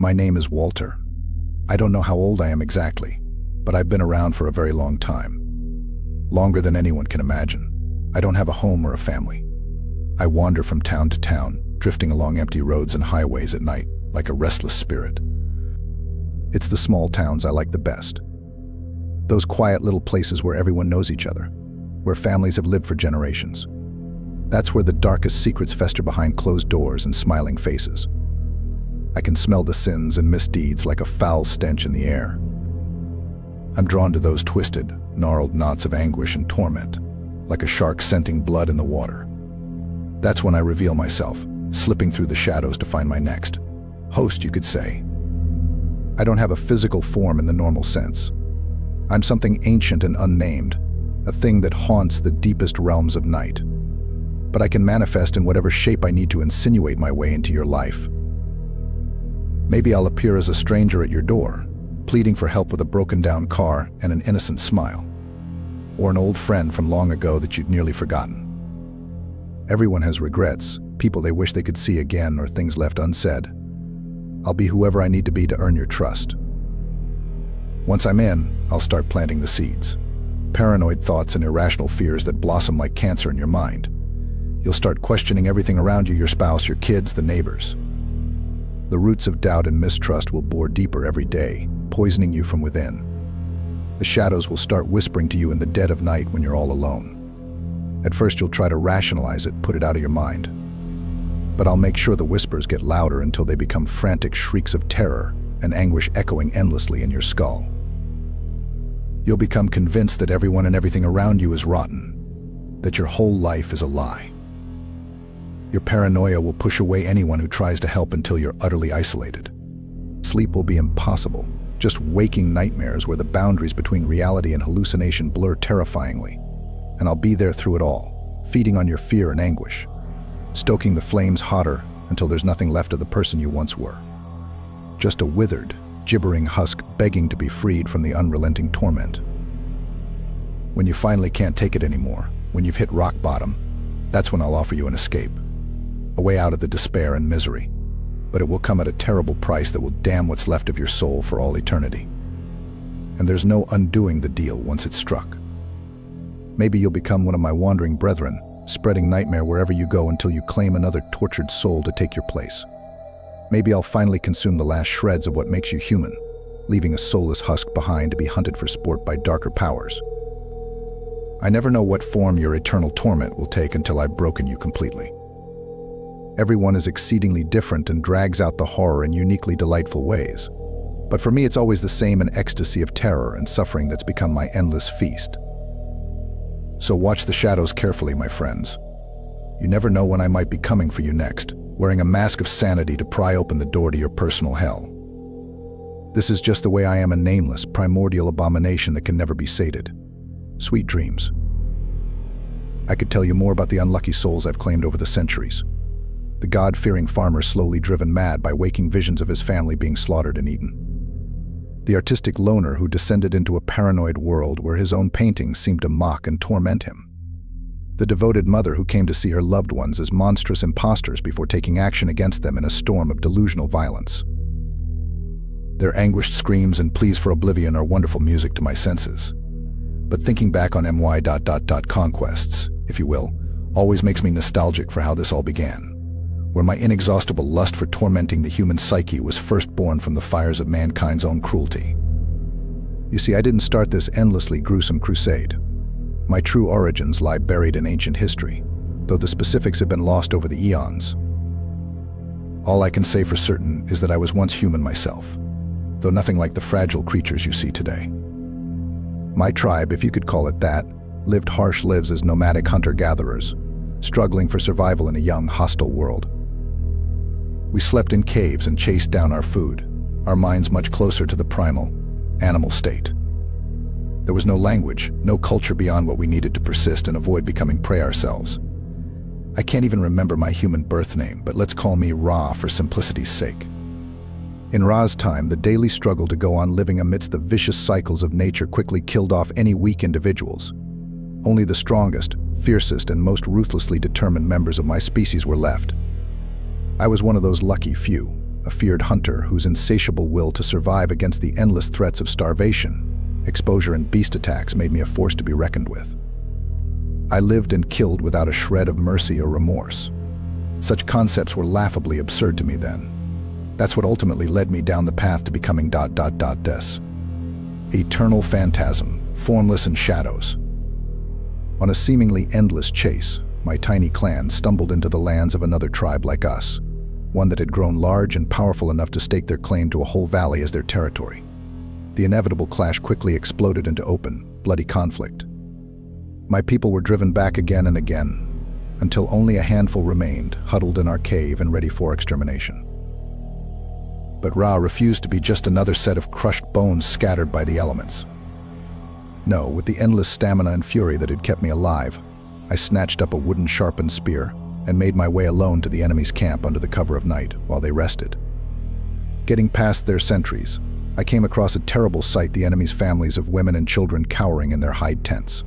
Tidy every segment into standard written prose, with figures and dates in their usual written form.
My name is Walter. I don't know how old I am exactly, but I've been around for a very long time. Longer than anyone can imagine. I don't have a home or a family. I wander from town to town, drifting along empty roads and highways at night, like a restless spirit. It's the small towns I like the best. Those quiet little places where everyone knows each other, where families have lived for generations. That's where the darkest secrets fester behind closed doors and smiling faces. I can smell the sins and misdeeds like a foul stench in the air. I'm drawn to those twisted, gnarled knots of anguish and torment, like a shark scenting blood in the water. That's when I reveal myself, slipping through the shadows to find my next host, you could say. I don't have a physical form in the normal sense. I'm something ancient and unnamed, a thing that haunts the deepest realms of night. But I can manifest in whatever shape I need to insinuate my way into your life. Maybe I'll appear as a stranger at your door, pleading for help with a broken-down car and an innocent smile. Or an old friend from long ago that you'd nearly forgotten. Everyone has regrets, people they wish they could see again, or things left unsaid. I'll be whoever I need to be to earn your trust. Once I'm in, I'll start planting the seeds. Paranoid thoughts and irrational fears that blossom like cancer in your mind. You'll start questioning everything around you, your spouse, your kids, the neighbors. The roots of doubt and mistrust will bore deeper every day, poisoning you from within. The shadows will start whispering to you in the dead of night when you're all alone. At first you'll try to rationalize it, put it out of your mind. But I'll make sure the whispers get louder until they become frantic shrieks of terror and anguish echoing endlessly in your skull. You'll become convinced that everyone and everything around you is rotten, that your whole life is a lie. Your paranoia will push away anyone who tries to help until you're utterly isolated. Sleep will be impossible, just waking nightmares where the boundaries between reality and hallucination blur terrifyingly. And I'll be there through it all, feeding on your fear and anguish, stoking the flames hotter until there's nothing left of the person you once were. Just a withered, gibbering husk begging to be freed from the unrelenting torment. When you finally can't take it anymore, when you've hit rock bottom, that's when I'll offer you an escape. A way out of the despair and misery. But it will come at a terrible price that will damn what's left of your soul for all eternity. And there's no undoing the deal once it's struck. Maybe you'll become one of my wandering brethren, spreading nightmare wherever you go until you claim another tortured soul to take your place. Maybe I'll finally consume the last shreds of what makes you human, leaving a soulless husk behind to be hunted for sport by darker powers. I never know what form your eternal torment will take until I've broken you completely. Everyone is exceedingly different and drags out the horror in uniquely delightful ways. But for me, it's always the same, an ecstasy of terror and suffering that's become my endless feast. So watch the shadows carefully, my friends. You never know when I might be coming for you next, wearing a mask of sanity to pry open the door to your personal hell. This is just the way I am, a nameless, primordial abomination that can never be sated. Sweet dreams. I could tell you more about the unlucky souls I've claimed over the centuries. The God-fearing farmer slowly driven mad by waking visions of his family being slaughtered and eaten. The artistic loner who descended into a paranoid world where his own paintings seemed to mock and torment him. The devoted mother who came to see her loved ones as monstrous impostors before taking action against them in a storm of delusional violence. Their anguished screams and pleas for oblivion are wonderful music to my senses. But thinking back on conquests, if you will, always makes me nostalgic for how this all began, where my inexhaustible lust for tormenting the human psyche was first born from the fires of mankind's own cruelty. You see, I didn't start this endlessly gruesome crusade. My true origins lie buried in ancient history, though the specifics have been lost over the eons. All I can say for certain is that I was once human myself, though nothing like the fragile creatures you see today. My tribe, if you could call it that, lived harsh lives as nomadic hunter-gatherers, struggling for survival in a young, hostile world. We slept in caves and chased down our food, our minds much closer to the primal, animal state. There was no language, no culture beyond what we needed to persist and avoid becoming prey ourselves. I can't even remember my human birth name, but let's call me Ra for simplicity's sake. In Ra's time, the daily struggle to go on living amidst the vicious cycles of nature quickly killed off any weak individuals. Only the strongest, fiercest, and most ruthlessly determined members of my species were left. I was one of those lucky few, a feared hunter whose insatiable will to survive against the endless threats of starvation, exposure, and beast attacks made me a force to be reckoned with. I lived and killed without a shred of mercy or remorse. Such concepts were laughably absurd to me then. That's what ultimately led me down the path to becoming this eternal phantasm, formless in shadows. On a seemingly endless chase, my tiny clan stumbled into the lands of another tribe like us, one that had grown large and powerful enough to stake their claim to a whole valley as their territory. The inevitable clash quickly exploded into open, bloody conflict. My people were driven back again and again, until only a handful remained, huddled in our cave and ready for extermination. But Ra refused to be just another set of crushed bones scattered by the elements. No, with the endless stamina and fury that had kept me alive, I snatched up a wooden sharpened spear and made my way alone to the enemy's camp under the cover of night while they rested. Getting past their sentries, I came across a terrible sight: the enemy's families of women and children cowering in their hide tents.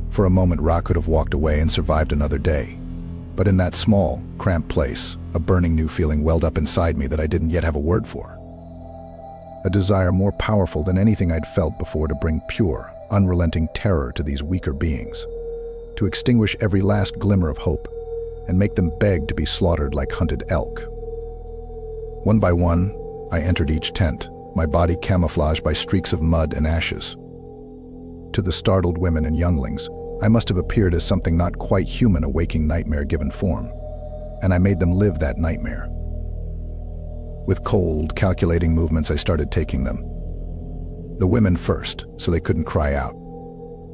For a moment, Ra could have walked away and survived another day. But in that small, cramped place, a burning new feeling welled up inside me that I didn't yet have a word for. A desire more powerful than anything I'd felt before to bring pure, unrelenting terror to these weaker beings, to extinguish every last glimmer of hope and make them beg to be slaughtered like hunted elk. One by one, I entered each tent, my body camouflaged by streaks of mud and ashes. To the startled women and younglings, I must have appeared as something not quite human, a waking nightmare given form, and I made them live that nightmare. With cold, calculating movements, I started taking them. The women first, so they couldn't cry out.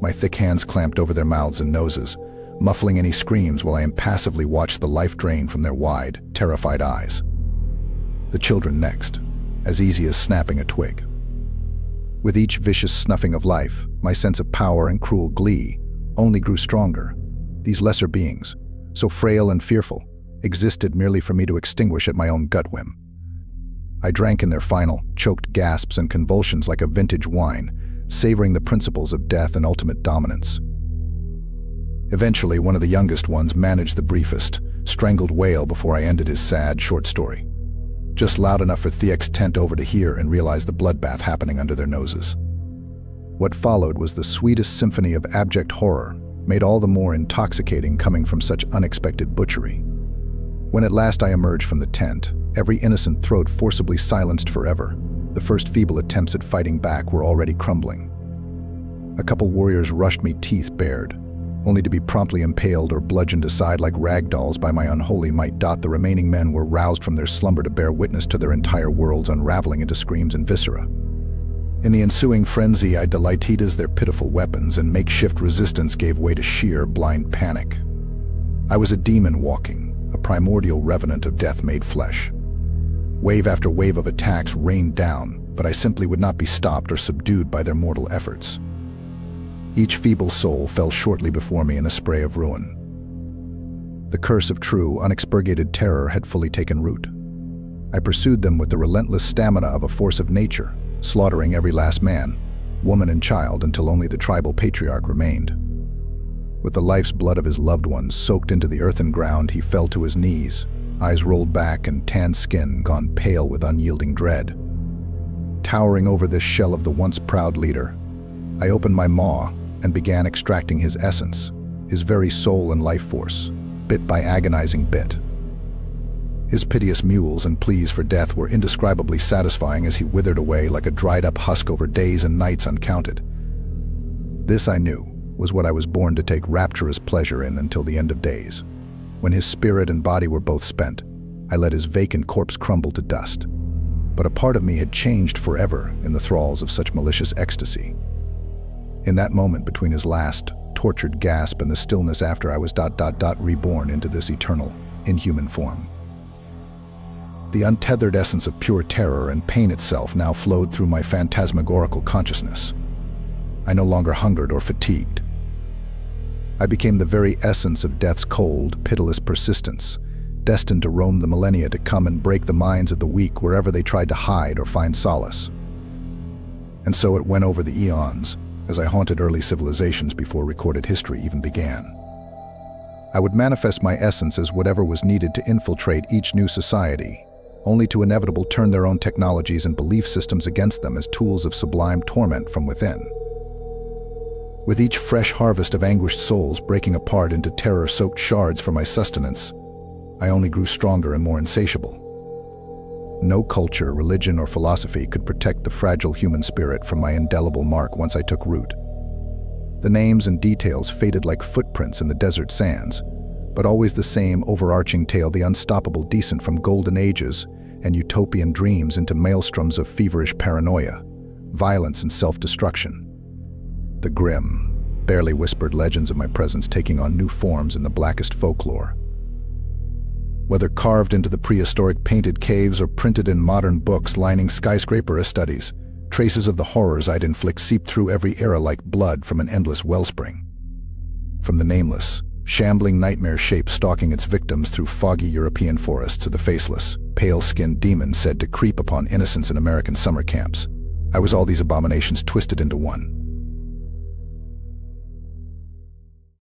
My thick hands clamped over their mouths and noses, muffling any screams while I impassively watched the life drain from their wide, terrified eyes. The children next, as easy as snapping a twig. With each vicious snuffing of life, my sense of power and cruel glee only grew stronger. These lesser beings, so frail and fearful, existed merely for me to extinguish at my own gut whim. I drank in their final, choked gasps and convulsions like a vintage wine, savoring the principles of death and ultimate dominance. Eventually, one of the youngest ones managed the briefest, strangled wail before I ended his sad, short story. Just loud enough for Thiek's tent over to hear and realize the bloodbath happening under their noses. What followed was the sweetest symphony of abject horror, made all the more intoxicating coming from such unexpected butchery. When at last I emerged from the tent, every innocent throat forcibly silenced forever, the first feeble attempts at fighting back were already crumbling. A couple warriors rushed me teeth bared, only to be promptly impaled or bludgeoned aside like rag dolls by my unholy might. The remaining men were roused from their slumber to bear witness to their entire worlds unraveling into screams and viscera. In the ensuing frenzy, I delighted as their pitiful weapons and makeshift resistance gave way to sheer, blind panic. I was a demon walking, a primordial revenant of death made flesh. Wave after wave of attacks rained down, but I simply would not be stopped or subdued by their mortal efforts. Each feeble soul fell shortly before me in a spray of ruin. The curse of true, unexpurgated terror had fully taken root. I pursued them with the relentless stamina of a force of nature, slaughtering every last man, woman and child until only the tribal patriarch remained. With the life's blood of his loved ones soaked into the earthen ground, he fell to his knees, eyes rolled back and tanned skin gone pale with unyielding dread. Towering over this shell of the once proud leader, I opened my maw and began extracting his essence, his very soul and life force, bit by agonizing bit. His piteous mewls and pleas for death were indescribably satisfying as he withered away like a dried-up husk over days and nights uncounted. This, I knew, was what I was born to take rapturous pleasure in until the end of days. When his spirit and body were both spent, I let his vacant corpse crumble to dust. But a part of me had changed forever in the thralls of such malicious ecstasy. In that moment between his last, tortured gasp and the stillness after, I was reborn into this eternal, inhuman form. The untethered essence of pure terror and pain itself now flowed through my phantasmagorical consciousness. I no longer hungered or fatigued. I became the very essence of death's cold, pitiless persistence, destined to roam the millennia to come and break the minds of the weak wherever they tried to hide or find solace. And so it went over the eons, as I haunted early civilizations before recorded history even began. I would manifest my essence as whatever was needed to infiltrate each new society, only to inevitably turn their own technologies and belief systems against them as tools of sublime torment from within. With each fresh harvest of anguished souls breaking apart into terror-soaked shards for my sustenance, I only grew stronger and more insatiable. No culture, religion, or philosophy could protect the fragile human spirit from my indelible mark once I took root. The names and details faded like footprints in the desert sands, but always the same overarching tale, the unstoppable descent from golden ages and utopian dreams into maelstroms of feverish paranoia, violence, and self-destruction. The grim, barely whispered legends of my presence taking on new forms in the blackest folklore. Whether carved into the prehistoric painted caves or printed in modern books lining skyscraper studies, traces of the horrors I'd inflict seep through every era like blood from an endless wellspring. From the nameless, shambling nightmare shape stalking its victims through foggy European forests to the faceless, pale-skinned demons said to creep upon innocents in American summer camps, I was all these abominations twisted into one.